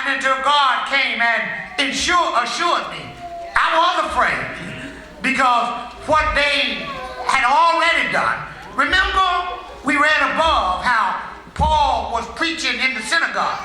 happened until God came and assured me. I was afraid because what they had already done. Remember, we read above how Paul was preaching in the synagogue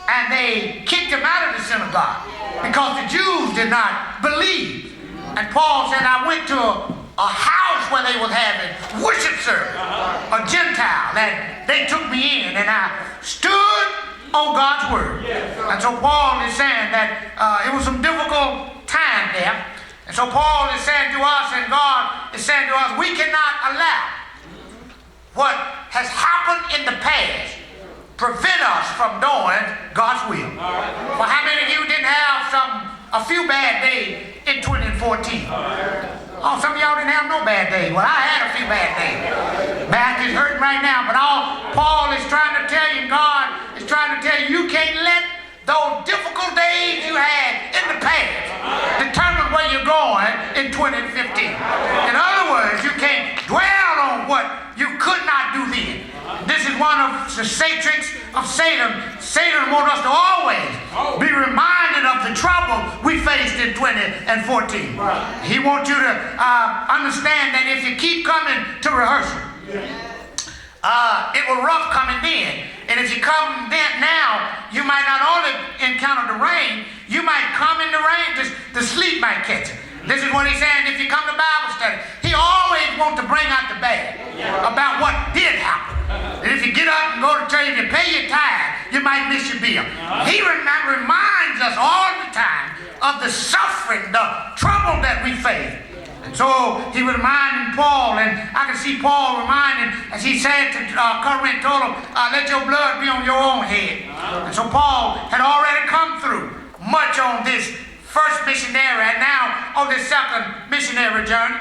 and they kicked him out of the synagogue because the Jews did not believe. And Paul said, I went to a house where they was having worship service, a Gentile, and they took me in and I stood on God's word. And so Paul is saying that it was some difficult time there. And so Paul is saying to us, and God is saying to us, we cannot allow what has happened in the past prevent us from doing God's will. For how many of you didn't have a few bad days in 2014? Oh, some of y'all didn't have no bad days. Well, I had a few bad days. Back is hurting right now, but all Paul is trying to tell you, God is trying to tell you, you can't let those difficult days you had in the past determine where you're going in 2015. In other words, you can't dwell on what you could not do then. This is one of the tricks of Satan. Satan wants us to always be reminded of the trouble we faced in 2014. He wants you to understand that if you keep coming to rehearsal, it will rough coming in. And if you come then now, you might not only encounter the rain, you might come in the rain, just the sleep might catch you. This is what he's saying. If you come to Bible study, he always wants to bring out the bad about what did happen. And if you get up and go to church, if you pay your tithe, you might miss your bill. He reminds us all the time of the suffering, the trouble that we face. And so he was reminding Paul, and I can see Paul reminding, as he said to Corinth, told him, let your blood be on your own head. And so Paul had already come through much on this first missionary, and now on this second missionary journey.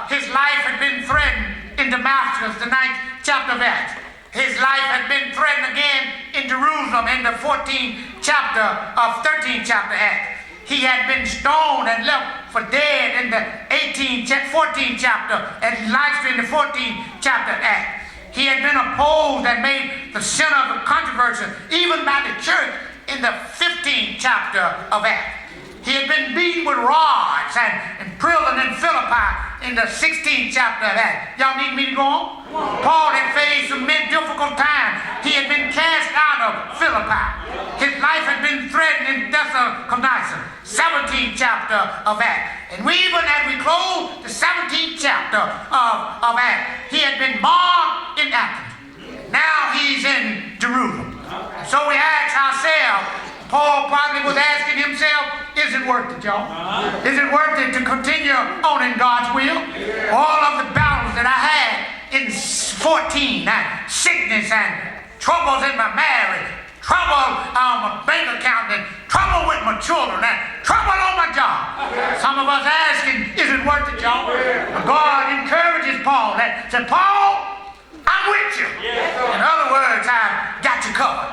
His life had been threatened in Damascus, the 9th chapter of Acts. His life had been threatened again in Jerusalem in the 13th chapter of Acts. He had been stoned and left for dead in the 14th chapter, and Lystra in the 14th chapter of Acts. He had been opposed and made the center of controversy, even by the church, in the 15th chapter of Acts. He had been beaten with rods and imprisoned in Philippi in the 16th chapter of Acts. Y'all need me to go on? Paul had faced some difficult times. He had been cast out of Philippi. His life had been threatened in Thessalonica, 17th chapter of Acts. And even as we close the 17th chapter of Acts, he had been born in Athens. Now he's in Jerusalem. So we ask ourselves, Paul probably was asking himself, is it worth it, y'all? Is it worth it to continue on in God's will? All of the battles that I had in 14, and sickness and troubles in my marriage, trouble on my bank account, and trouble with my children, and trouble on my job. Some of us asking, is it worth it, y'all? God encourages Paul that said, Paul, I'm with you. In other words, I've got you covered.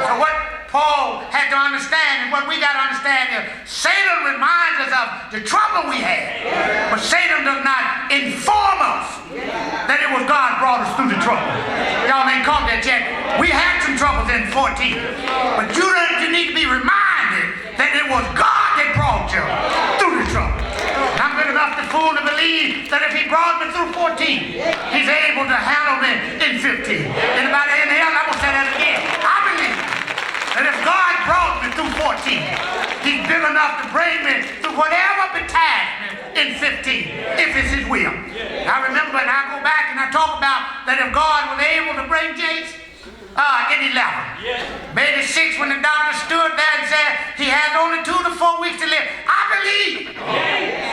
So what Paul had to understand, and what we got to understand is Satan reminds us of the trouble we had, but Satan does not inform us that it was God brought us through the trouble. Y'all ain't caught that yet. We had some troubles in 14, but you need to be reminded that it was God that brought you through the trouble. And I'm good enough to fool to believe that if he brought me through 14, he's able to handle me in 15. Anybody in here? I'm going to say that again. I believe that if God brought me through 14, he's big enough to bring me through whatever betides me in 15, if it's his will. I remember, and I go back and I talk about that if God was able to bring Jason in 11, maybe 6 when the doctor stood there and said he has only 2 to 4 weeks to live. I believe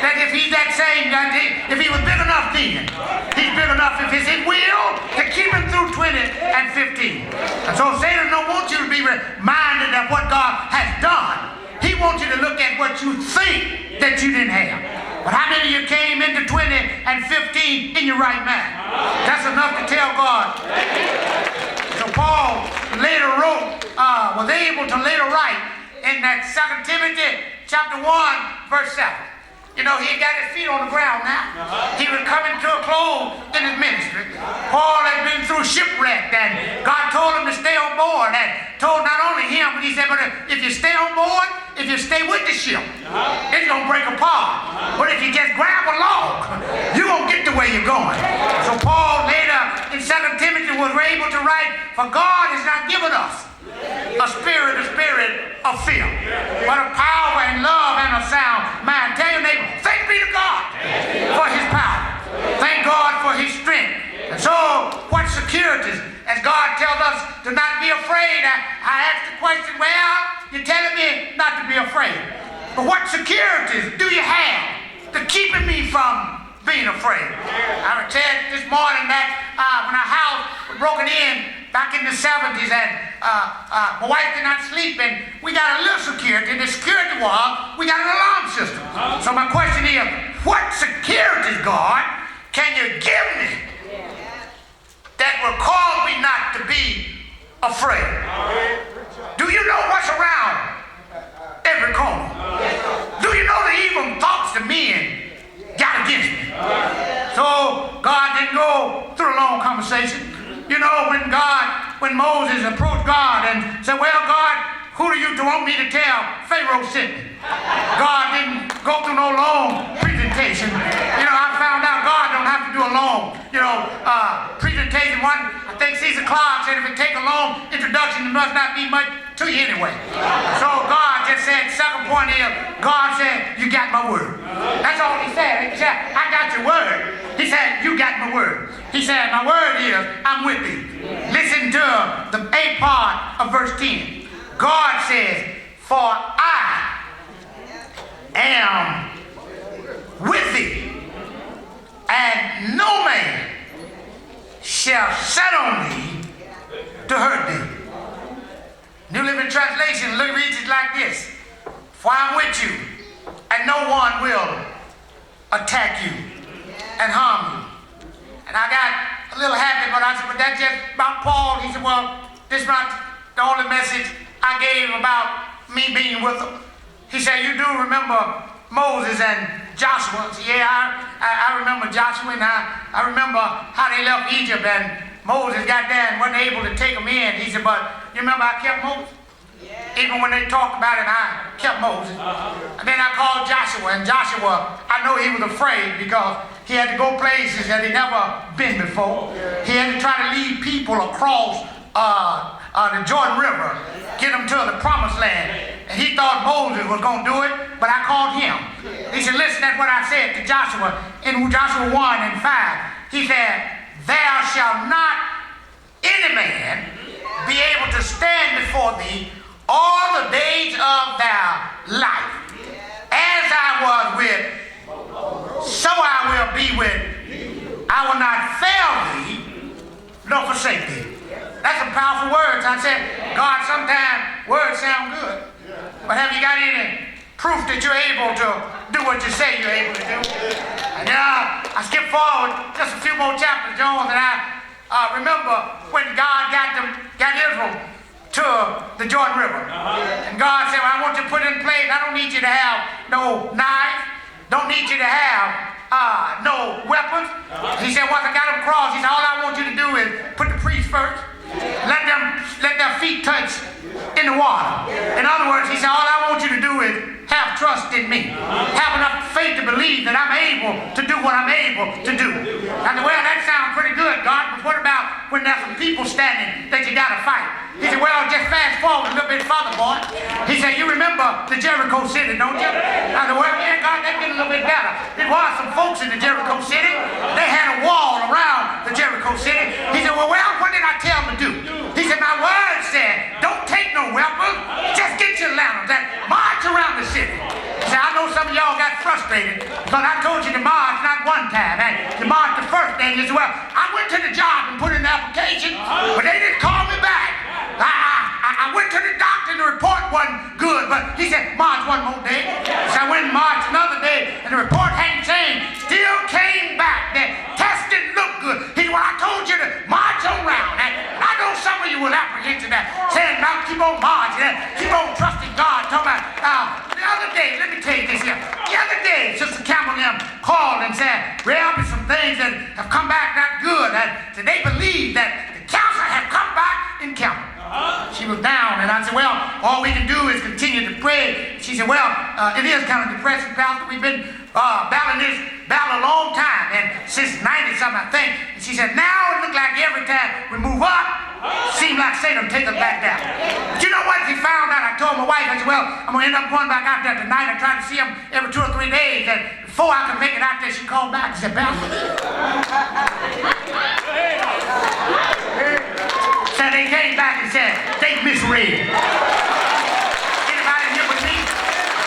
that if he's that same guy, if he was big enough then, he's big enough if it's his will to keep him through 20 and 15. And so Satan don't want you to be reminded of what God has done. He wants you to look at what you think that you didn't have. But how many of you came into 20 and 15 in your right mind? That's enough to tell God. So Paul later was able to later write in that 2 Timothy chapter 1, verse 7. You know, he got his feet on the ground now. He was coming to a close in his ministry. Paul had been through shipwreck, and God told him to stay on board, and told not only him, but he said, but if you stay on board, if you stay with the ship, it's going to break apart. But if you just grab a log, you're going to get to where you're going. So Paul later in 2 Timothy was able to write, for God has not given us a spirit of fear, but of power and love and a sound mind. Tell your neighbor, thanks be to God for his power. Thank God for his strength. And so, what securities? As God tells us to not be afraid, I asked the question, well, you're telling me not to be afraid. But what securities do you have to keeping me from being afraid? I said this morning that when our house was broken in back in the 70s, and my wife did not sleep, and we got a little security. The security was, we got an alarm system. So my question is, what securities, God, can you give me that will cause me not to be afraid? Do you know what's around every corner? Do you know the evil thoughts the men got against me? So God didn't go through a long conversation. You know, when Moses approached God and said, well, God, who do you want me to tell Pharaoh sent me? God didn't go through no long presentation. You know, I found out God don't have to do a long, presentation. I think Caesar Clark said if it take a long introduction, it must not be much to you anyway. So God just said, second point is, God said, you got my word. That's all he said. He said, I got your word. He said, you got my word. He said, my word is, I'm with thee. Listen to the 8th part of verse 10. God says, for I am with thee, and no man shall set on thee to hurt thee. New Living Translation reads it like this. For I'm with you, and no one will attack you and harm you. And I got a little happy, but I said, but that's just about Paul. He said, well, this is not the only message I gave about me being with him. He said, you do remember Moses and Joshua? I said, yeah, I remember Joshua, and I remember how they left Egypt, and Moses got there and wasn't able to take them in. He said, but you remember I kept Moses? Even when they talked about it, I kept Moses. And then I called Joshua, and Joshua, I know he was afraid because he had to go places that he never been before. He had to try to lead people across the Jordan River, get them to the promised land. And he thought Moses was going to do it, but I called him. He said, listen, that's what I said to Joshua in Joshua 1 and 5. He said, there shall not any man be able to stand before thee all the days of their life. As I was with, so I will be with. I will not fail thee, nor forsake thee. That's some powerful words. I said, God, sometimes words sound good, but have you got any proof that you're able to do what you say you're able to do? And then I skip forward just a few more chapters, Jones, and I remember when God got Israel to the Jordan River. And God said, well, I want you to put it in place. I don't need you to have no knife. Don't need you to have no weapons. He said, once I got them crossed, he said, all I want you to do is put the priest first. Let their feet touch in the water. In other words, he said, all I want you to do is have trust in me. Have enough faith to believe that I'm able to do what I'm able to do. I said, well, that sounds pretty good, God, but what about when there's some people standing that you got to fight? He said, well, just fast forward a little bit further, boy. He said, you remember the Jericho city, don't you? I said, well, yeah, God, that's getting a little bit better. There was some folks in the Jericho city. They had a wall around the Jericho city. He said, well, what did I tell them to do? He said, my word said, don't take no weapons. Just get your lanterns and march around the city. He said, I know some of y'all got frustrated because I told you to march not one time. And to march the first day, you said, well, I went to the job and put in the application, but they didn't call me back. I went to the doctor and the report wasn't good, but he said, march one more day. So I went and marched another day, and the report hadn't changed. Still came back. The test didn't look good. He said, well, I told you to march around. And I know some of you will apprehend that, saying, now keep on marching, keep on trusting God. Talking about, the other day, let me tell you this here. The other day, Sister Campbell and them called and said, well, there's some things that have come back not good. That they believe that the cancer have come back in Campbell. She was down, and I said, well, all we can do is continue to pray. She said, well, it is kind of depressing, Pastor. We've been battling this battle a long time, and since 90-something, I think. And she said, now it looks like every time we move up, seems like Satan take us back down. But you know what? She found out. I told my wife, I said, well, I'm going to end up going back out there tonight and trying to see him every 2 or 3 days. And before I could make it out there, she called back and said, Pastor, so they came back and said, they misread. Anybody here with me?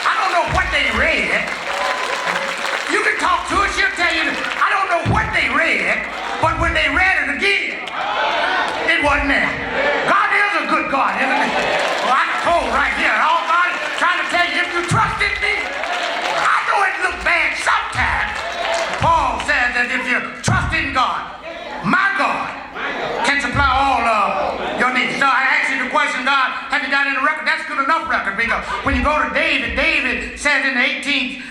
I don't know what they read. You can talk to her, she'll tell you, I don't know what they read, but when they read it again, it wasn't there. God is a good God, isn't he? Well, I told right here, all God is trying to tell you, if you trust in me, I know it looks bad sometimes. Paul says that if you trust in God, my God can supply all of your needs. So I asked you the question, God, have you got any record? That's good enough record, because when you go to David, David says in the 18th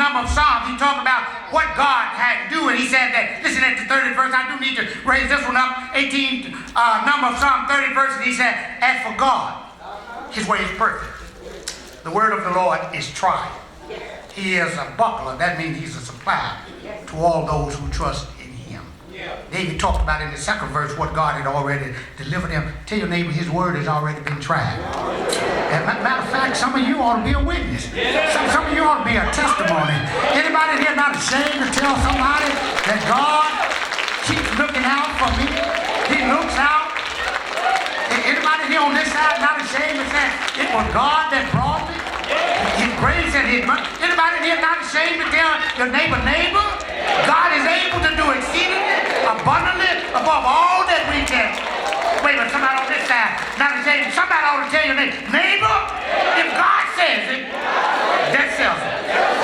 number of Psalms, he talked about what God had to do, and he said that, listen at the 30th verse, I do need to raise this one up, 18th number of Psalm 30th verse, and he said, as for God, his way is perfect. The word of the Lord is tried. He is a buckler. That means he's a supplier to all those who trust in him. David talked about in the second verse what God had already delivered him. Tell your neighbor his word has already been tried. As a matter of fact, some of you ought to be a witness. Some of you ought to be a testimony. Anybody here not ashamed to tell somebody that God keeps looking out for me? He looks out. Anybody here on this side not ashamed to say it was God that brought me? His grace and his mercy. Anybody here not ashamed to tell your neighbor, God is able to do exceedingly, abundantly, above all that we can. Wait a minute, somebody on this side, not ashamed. Somebody ought to tell your neighbor, if God says it, that sells it.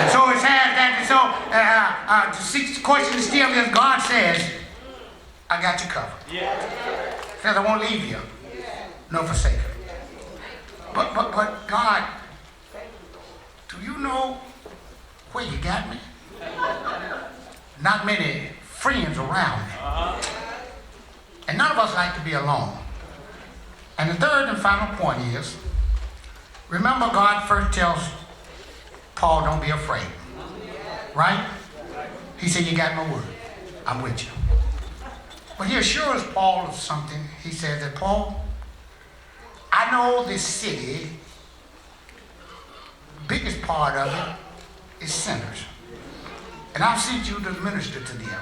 And so it says that, and so the question still is, God says, I got you covered. Says I won't leave you, nor forsake you. But God, do you know where you got me? Not many friends around me. And none of us like to be alone. And the third and final point is, remember God first tells Paul, don't be afraid. Right? He said, you got my word. I'm with you. But he assures Paul of something. He says that, Paul, I know this city, biggest part of it is sinners. And I've sent you to minister to them.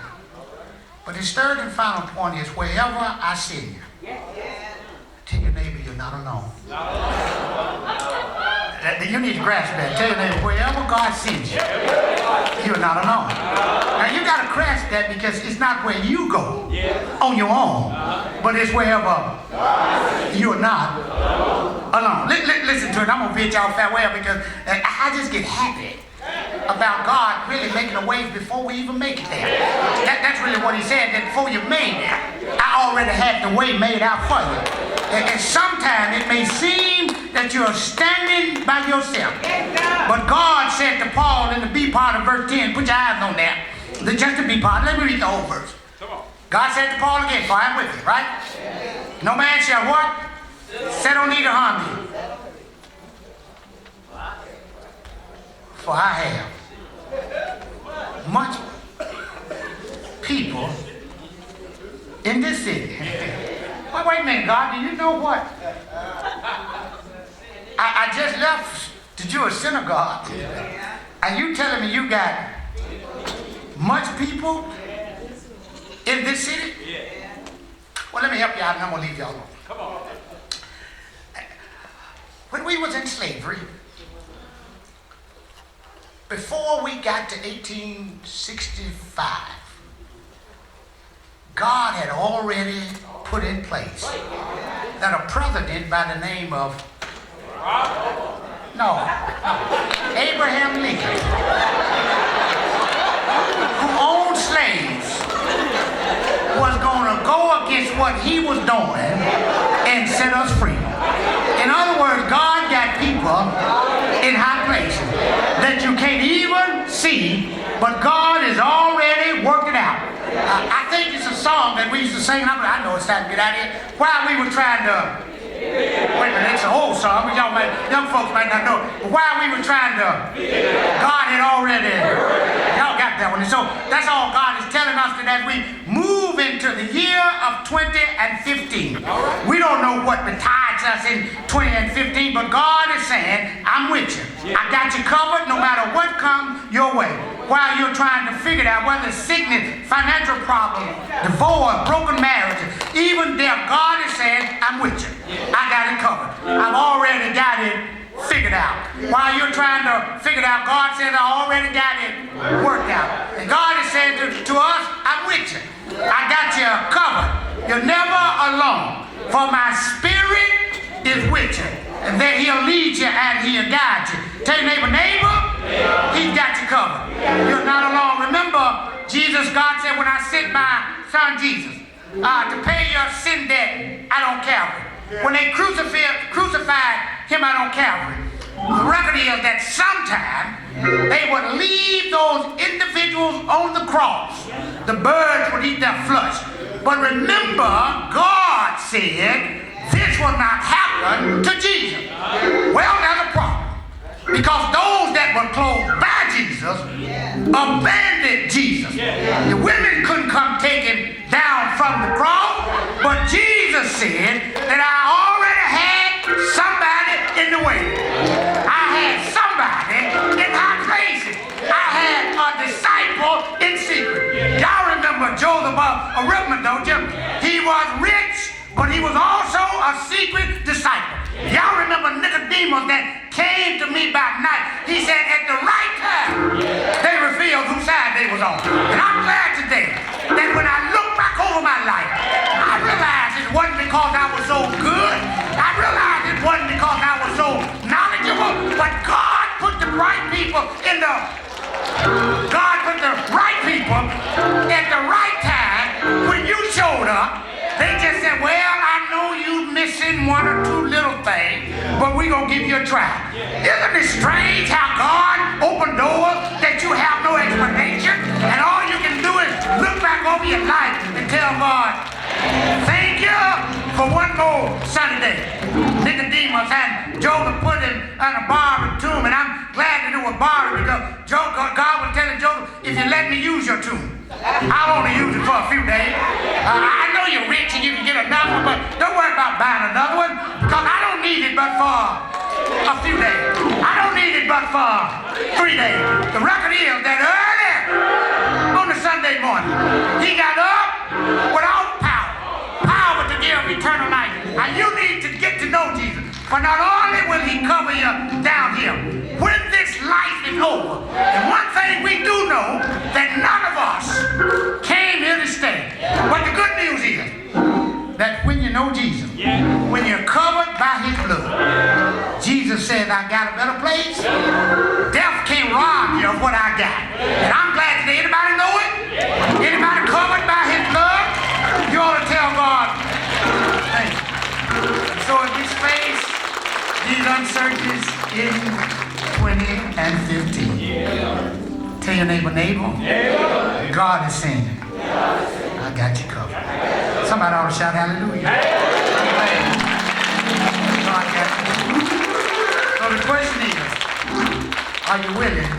But his third and final point is, wherever I send you, tell your neighbor you're not alone. You need to grasp that. Tell your neighbor, wherever God sends you, you're not alone. Now you got to grasp that, because it's not where you go on your own, but it's wherever you're not alone. Listen to it. I'm going to bid y'all farewell, because I just get happy about God really making a way before we even make it there. That's really what he said, that before you made it, I already had the way made out for you. And sometimes it may seem that you're standing by yourself. But God said to Paul in the B part of verse 10, put your eyes on that. Just the B part. Let me read the whole verse. God said to Paul again, for I am with you, right? No man shall what? Set on thee to harm thee. For I have much people in this city. Well, wait a minute, God, do you know what? I just left the Jewish synagogue, and you telling me you got much people in this city? Well, let me help you out, and I'm going to leave y'all alone. Come on. When we was in slavery, before we got to 1865, God had already put in place that a president by the name of Abraham Lincoln, who owned slaves, was going to go against what he was doing and set us free. In other words, God got people in high places that you can't even see but God is already working out. I think it's a song that we used to sing. I know it's time to get out of here. While we were trying to, wait a minute, it's an old song, but young folks might not know. But while we were trying to, God had already, y'all got that one. And so that's all God is telling us, that as we move into the year of 2015. We don't know what betides us in 2015, but God is saying, I'm with you. I got you covered no matter what comes your way. While you're trying to figure it out, whether it's sickness, financial problems, divorce, broken marriage, even death, God is saying, I'm with you. I got it covered. I've already got it figured out. While you're trying to figure it out, God says, I already got it worked out. And God is saying to us, I'm with you. I got you covered. You're never alone. For my spirit is with you. And then he'll lead you and he'll guide you. Tell your neighbor, he's got you covered. You're not alone. Remember, God said, when I sent my son Jesus to pay your sin debt out on Calvary. When they crucified him out on Calvary, the record is that sometime they would leave those individuals on the cross. The birds would eat their flesh. But remember, God said this will not happen to Jesus. Well, there's a problem. Because those that were clothed by Jesus abandoned Jesus. The women couldn't come take him down from the cross, but Jesus said that I already had somebody in the way. I had somebody in high places. I had a disciple in secret. Y'all remember Joseph of Arimathea, don't you? He was rich, but he was also a secret disciple. Y'all remember Nicodemus that came to me by night. He said at the right time, they revealed whose side they was on. And I'm glad today that when I look back over my life, I realized it wasn't because I was so good. I realized it wasn't because I was so knowledgeable, but God put the right people at the right time. When you showed up, they just said, well, I know you missing one or two little things, but we're going to give you a try. Isn't it strange how God opened doors that you have no explanation, and all you can do is look back over your life and tell God, thank you for one more sunny day. Nicodemus and Joseph put him in a borrowed tomb, and I'm glad that it was borrowed because God was telling Joseph, if you let me use your tomb, I'll only use it for a few days. I know you're rich and you can get another one, but don't worry about buying another one because I don't need it but for a few days. I don't need it but for 3 days. The record is that early on the Sunday morning, he got up without power to give eternal life. And you need to get to know Jesus. For not only will he cover you down here, when this life is over, and one thing we do know, that none of us came here to stay. But the good news is that when you know Jesus, when you're covered by his blood, Jesus said, I got a better place. Death can't rob you of what I got. And I'm glad today. Anybody know it? Anybody covered by his blood? You ought to tell God, thank you. So if we face these uncertainties in 2015, tell your neighbor, God is saying, I got you covered. Somebody ought to shout hallelujah. God got you. So the question is, are you willing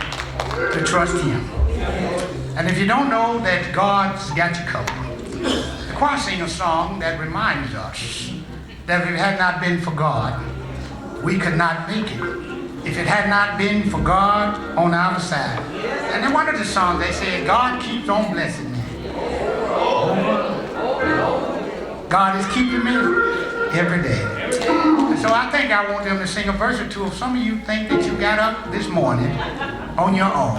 to trust him? And if you don't know that God's got you covered, the choir sing a song that reminds us that if it had not been for God, we could not make it. If it had not been for God on our side. And in one of the songs they say, God keeps on blessing me. God is keeping me every day. And so I think I want them to sing a verse or two. If some of you think that you got up this morning on your own,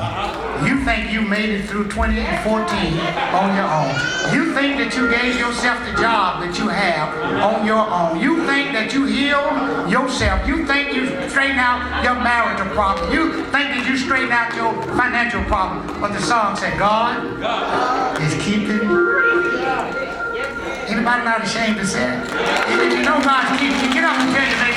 you think you made it through 2014 on your own, you think that you gave yourself the job that you have on your own, you think that you healed yourself, you think you straightened out your marital problem, you think that you straightened out your financial problem, but the song said, God is keeping. Anybody not ashamed to say it? If you know God's keeping you, get up and tell your neighbor,